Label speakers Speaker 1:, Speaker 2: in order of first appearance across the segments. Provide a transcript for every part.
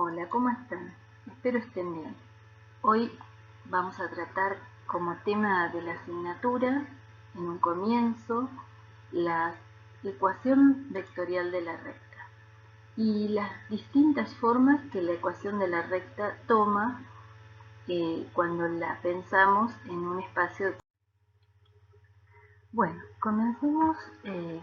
Speaker 1: Hola, ¿cómo están? Espero estén bien. Hoy vamos a tratar como tema de la asignatura, en un comienzo, la ecuación vectorial de la recta y las distintas formas que la ecuación de la recta toma cuando la pensamos en un espacio. Bueno, comencemos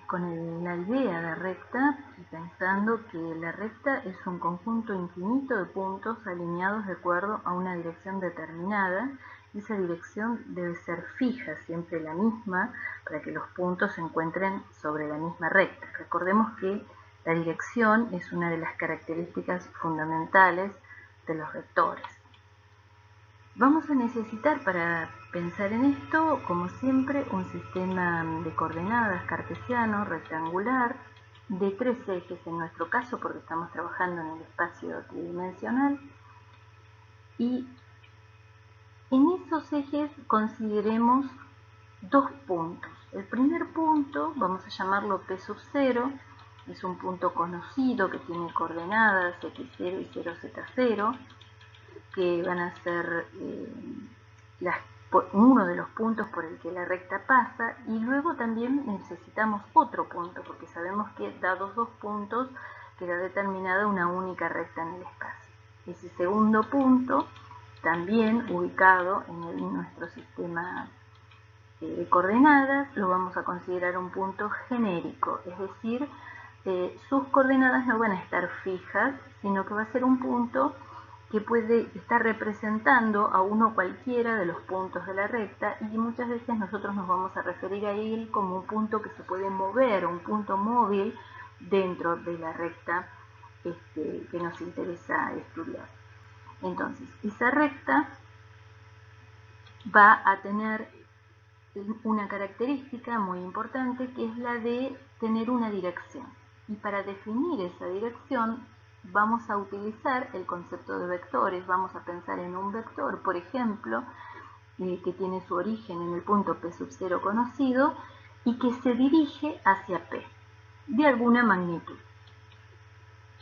Speaker 1: con la idea de recta, pensando que la recta es un conjunto infinito de puntos alineados de acuerdo a una dirección determinada. Esa dirección debe ser fija, siempre la misma, para que los puntos se encuentren sobre la misma recta. Recordemos que la dirección es una de las características fundamentales de los vectores. Vamos a necesitar para pensar en esto, como siempre, un sistema de coordenadas cartesiano rectangular de 3 ejes en nuestro caso, porque estamos trabajando en el espacio tridimensional. Y en esos ejes consideremos dos puntos. El primer punto, vamos a llamarlo P sub 0, es un punto conocido que tiene coordenadas x0 y 0z0, que van a ser uno de los puntos por el que la recta pasa, y luego también necesitamos otro punto, porque sabemos que dados dos puntos queda determinada una única recta en el espacio. Ese segundo punto, también ubicado en nuestro sistema de coordenadas, lo vamos a considerar un punto genérico, es decir, sus coordenadas no van a estar fijas, sino que va a ser un punto que puede estar representando a uno cualquiera de los puntos de la recta, y muchas veces nosotros nos vamos a referir a él como un punto que se puede mover, un punto móvil dentro de la recta que nos interesa estudiar. Entonces, esa recta va a tener una característica muy importante, que es la de tener una dirección. Y para definir esa dirección vamos a utilizar el concepto de vectores. Vamos a pensar en un vector, por ejemplo, que tiene su origen en el punto P sub 0 conocido y que se dirige hacia P de alguna magnitud.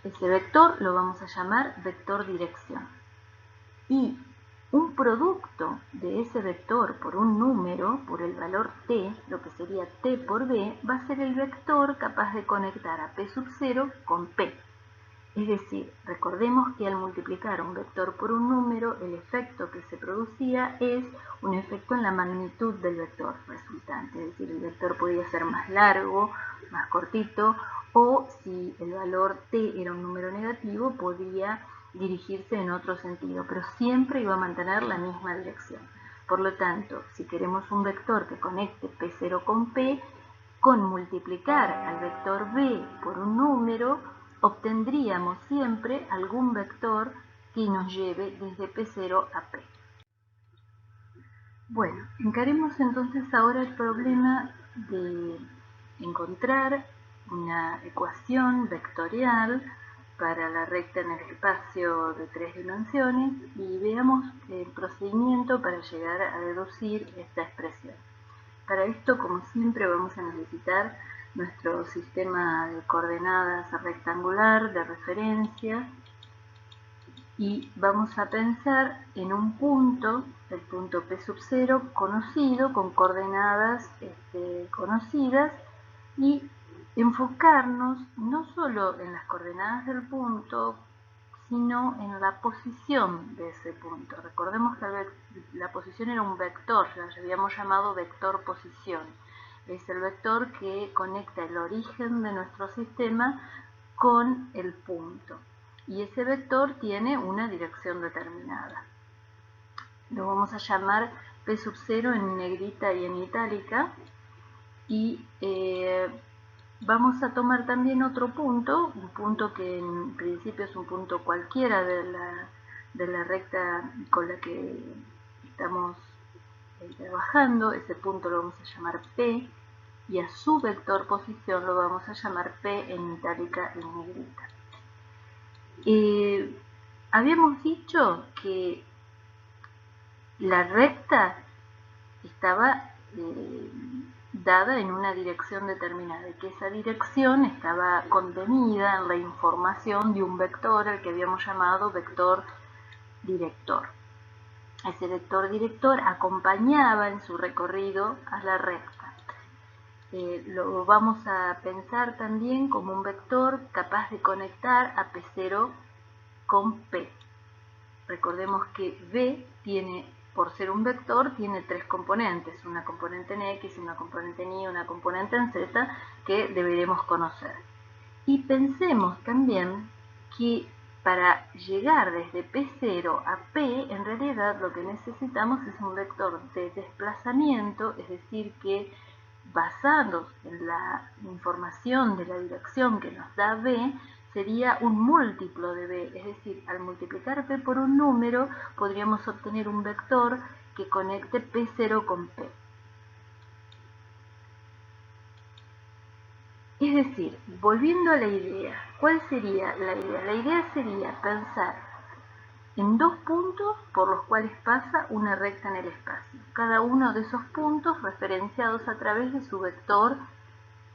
Speaker 1: Ese vector lo vamos a llamar vector dirección. Y un producto de ese vector por un número, por el valor t, lo que sería t por b, va a ser el vector capaz de conectar a P sub 0 con P. Es decir, recordemos que al multiplicar un vector por un número, el efecto que se producía es un efecto en la magnitud del vector resultante. Es decir, el vector podía ser más largo, más cortito, o si el valor t era un número negativo, podía dirigirse en otro sentido, pero siempre iba a mantener la misma dirección. Por lo tanto, si queremos un vector que conecte P0 con P, con multiplicar al vector b por un número, obtendríamos siempre algún vector que nos lleve desde P0 a P. Bueno, encaremos entonces ahora el problema de encontrar una ecuación vectorial para la recta en el espacio de 3 dimensiones y veamos el procedimiento para llegar a deducir esta expresión. Para esto, como siempre, vamos a necesitar nuestro sistema de coordenadas rectangular de referencia, y vamos a pensar en un punto, el punto P sub 0 conocido, con coordenadas conocidas, y enfocarnos no solo en las coordenadas del punto, sino en la posición de ese punto. Recordemos que la posición era un vector, lo habíamos llamado vector posición. Es el vector que conecta el origen de nuestro sistema con el punto. Y ese vector tiene una dirección determinada. Lo vamos a llamar P sub 0 en negrita y en itálica. Y vamos a tomar también otro punto, un punto que en principio es un punto cualquiera de la recta con la que estamos trabajando. Ese punto lo vamos a llamar P, y a su vector posición lo vamos a llamar P en itálica y en negrita. Habíamos dicho que la recta estaba dada en una dirección determinada, y que esa dirección estaba contenida en la información de un vector al que habíamos llamado vector director. Ese vector director acompañaba en su recorrido a la recta. Lo vamos a pensar también como un vector capaz de conectar a P0 con P. Recordemos que V tiene, por ser un vector, tiene tres componentes, una componente en X, una componente en Y, una componente en Z, que deberemos conocer. Y pensemos también que para llegar desde P0 a P, en realidad lo que necesitamos es un vector de desplazamiento, es decir, que basados en la información de la dirección que nos da B, sería un múltiplo de B, es decir, al multiplicar P por un número, podríamos obtener un vector que conecte P0 con P. Es decir, volviendo a la idea, ¿cuál sería la idea? La idea sería pensar en dos puntos por los cuales pasa una recta en el espacio. Cada uno de esos puntos referenciados a través de su vector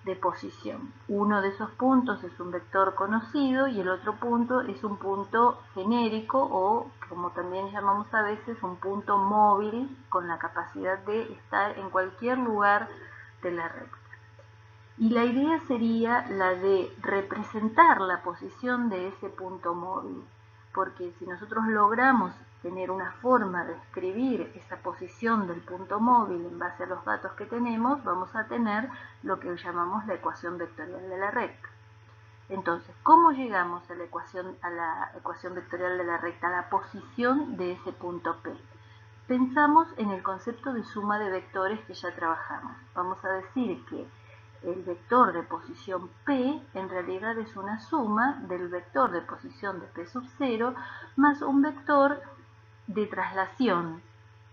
Speaker 1: de posición. Uno de esos puntos es un vector conocido y el otro punto es un punto genérico o, como también llamamos a veces, un punto móvil con la capacidad de estar en cualquier lugar de la recta. Y la idea sería la de representar la posición de ese punto móvil, porque si nosotros logramos tener una forma de escribir esa posición del punto móvil en base a los datos que tenemos, vamos a tener lo que llamamos la ecuación vectorial de la recta. Entonces, ¿cómo llegamos a la ecuación vectorial de la recta, a la posición de ese punto P? Pensamos en el concepto de suma de vectores que ya trabajamos. Vamos a decir que el vector de posición P en realidad es una suma del vector de posición de P sub 0 más un vector de traslación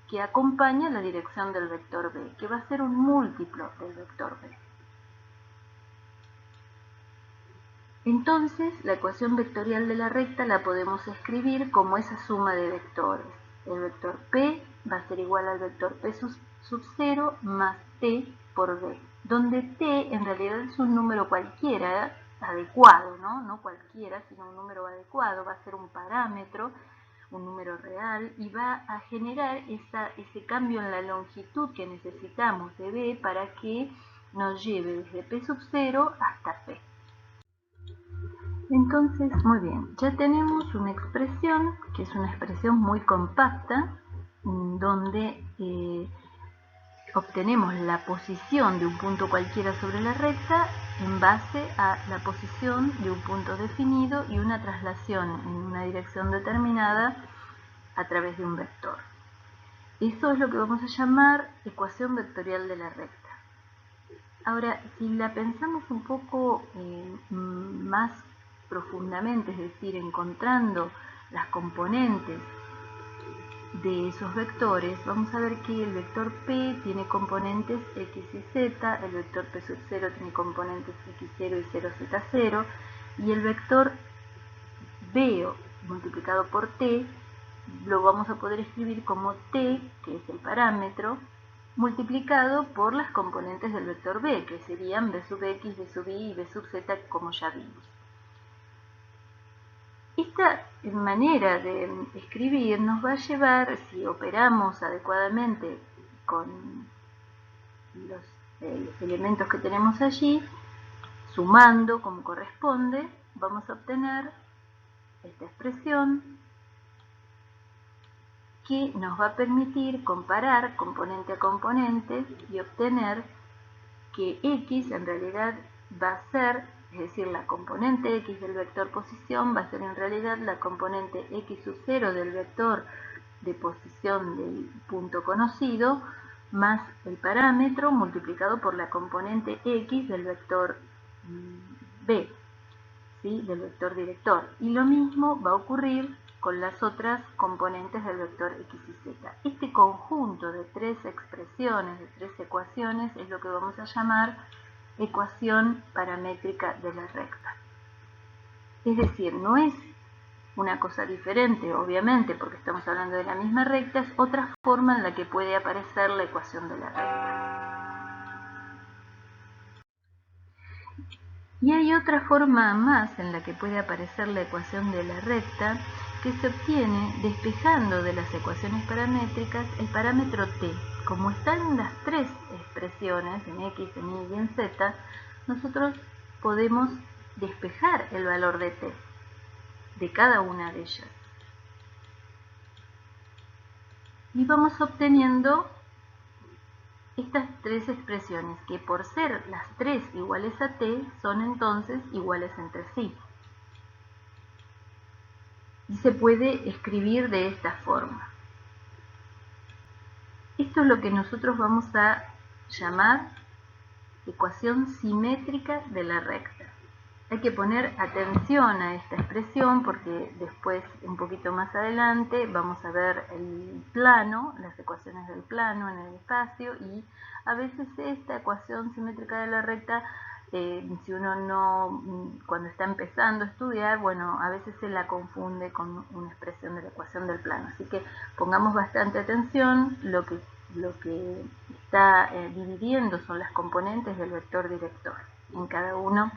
Speaker 1: que acompaña la dirección del vector B, que va a ser un múltiplo del vector B. Entonces, la ecuación vectorial de la recta la podemos escribir como esa suma de vectores. El vector P va a ser igual al vector P sub 0 más T por B, donde T en realidad es un número cualquiera adecuado, no cualquiera, sino un número adecuado, va a ser un parámetro, un número real, y va a generar ese cambio en la longitud que necesitamos de B para que nos lleve desde P sub 0 hasta P. Entonces, muy bien, ya tenemos una expresión que es una expresión muy compacta, donde obtenemos la posición de un punto cualquiera sobre la recta en base a la posición de un punto definido y una traslación en una dirección determinada a través de un vector. Eso es lo que vamos a llamar ecuación vectorial de la recta. Ahora, si la pensamos un poco más profundamente, es decir, encontrando las componentes de esos vectores, vamos a ver que el vector P tiene componentes X y Z, el vector P sub 0 tiene componentes X0 y 0Z0, y el vector B multiplicado por T lo vamos a poder escribir como T, que es el parámetro, multiplicado por las componentes del vector B, que serían B sub X, B sub Y y B sub Z, como ya vimos. Esta manera de escribir nos va a llevar, si operamos adecuadamente con los elementos que tenemos allí, sumando como corresponde, vamos a obtener esta expresión que nos va a permitir comparar componente a componente y obtener que X en realidad va a ser, es decir, la componente X del vector posición va a ser en realidad la componente X sub 0 del vector de posición del punto conocido más el parámetro multiplicado por la componente X del vector B, ¿sí? Del vector director. Y lo mismo va a ocurrir con las otras componentes del vector X y Z. Este conjunto de tres expresiones, de tres ecuaciones, es lo que vamos a llamar ecuación paramétrica de la recta. Es decir, no es una cosa diferente, obviamente, porque estamos hablando de la misma recta, es otra forma en la que puede aparecer la ecuación de la recta. Y hay otra forma más en la que puede aparecer la ecuación de la recta, que se obtiene despejando de las ecuaciones paramétricas el parámetro t. Como están en las tres expresiones, en x, en y y en z, nosotros podemos despejar el valor de t de cada una de ellas. Y vamos obteniendo estas tres expresiones, que por ser las tres iguales a t, son entonces iguales entre sí. Y se puede escribir de esta forma. Esto es lo que nosotros vamos a llamar ecuación simétrica de la recta. Hay que poner atención a esta expresión porque después, un poquito más adelante, vamos a ver el plano, las ecuaciones del plano en el espacio, y a veces esta ecuación simétrica de la recta, si uno no, cuando está empezando a estudiar, bueno, a veces se la confunde con una expresión de la ecuación del plano. Así que pongamos bastante atención. Lo que está dividiendo son las componentes del vector director en cada uno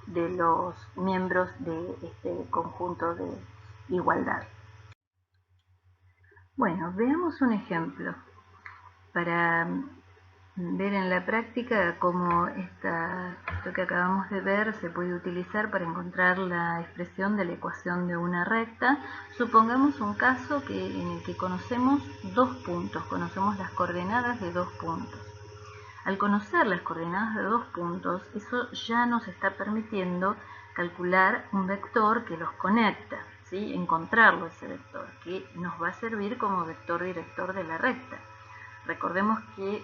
Speaker 1: de los miembros de este conjunto de igualdad. Bueno, veamos un ejemplo para ver en la práctica cómo esto que acabamos de ver se puede utilizar para encontrar la expresión de la ecuación de una recta. Supongamos un caso en el que conocemos dos puntos, conocemos las coordenadas de dos puntos. Al conocer las coordenadas de dos puntos, eso ya nos está permitiendo calcular un vector que los conecta, ¿sí? Encontrarlo, ese vector, que nos va a servir como vector director de la recta. Recordemos que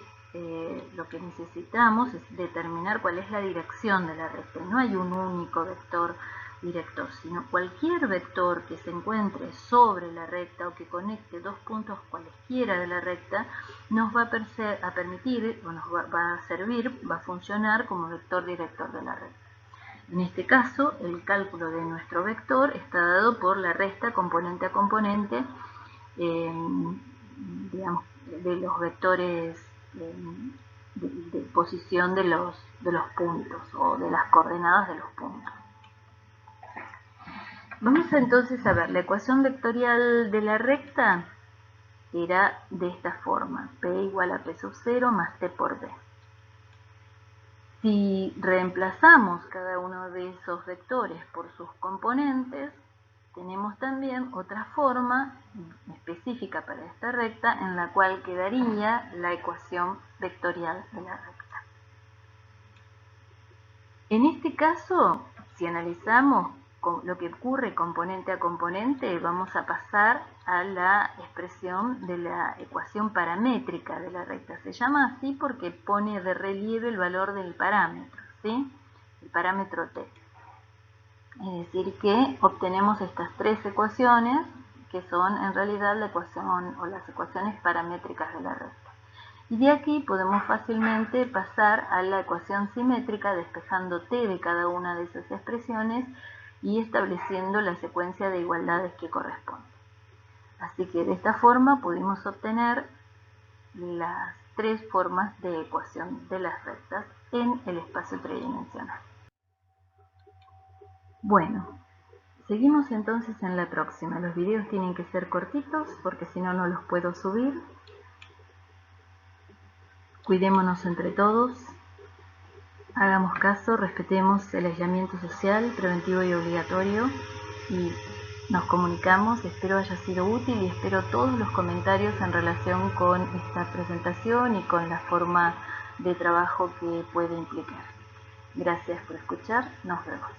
Speaker 1: lo que necesitamos es determinar cuál es la dirección de la recta. No hay un único vector director, sino cualquier vector que se encuentre sobre la recta o que conecte dos puntos cualesquiera de la recta nos va a permitir, o nos va a servir, va a funcionar como vector director de la recta. En este caso, el cálculo de nuestro vector está dado por la resta componente a componente, digamos, de los vectores de posición de los puntos o de las coordenadas de los puntos. Vamos entonces a ver, la ecuación vectorial de la recta era de esta forma: p igual a p sub 0 más t por b. Si reemplazamos cada uno de esos vectores por sus componentes, tenemos también otra forma específica para esta recta en la cual quedaría la ecuación vectorial de la recta. En este caso, si analizamos lo que ocurre componente a componente, vamos a pasar a la expresión de la ecuación paramétrica de la recta. Se llama así porque pone de relieve el valor del parámetro, ¿sí? El parámetro t. Es decir, que obtenemos estas tres ecuaciones que son en realidad la ecuación o las ecuaciones paramétricas de la recta. Y de aquí podemos fácilmente pasar a la ecuación simétrica despejando t de cada una de esas expresiones y estableciendo la secuencia de igualdades que corresponde. Así que de esta forma pudimos obtener las tres formas de ecuación de las rectas en el espacio tridimensional. Bueno, seguimos entonces en la próxima. Los videos tienen que ser cortitos porque si no, no los puedo subir. Cuidémonos entre todos. Hagamos caso, respetemos el aislamiento social preventivo y obligatorio y nos comunicamos. Espero haya sido útil y espero todos los comentarios en relación con esta presentación y con la forma de trabajo que puede implicar. Gracias por escuchar, nos vemos.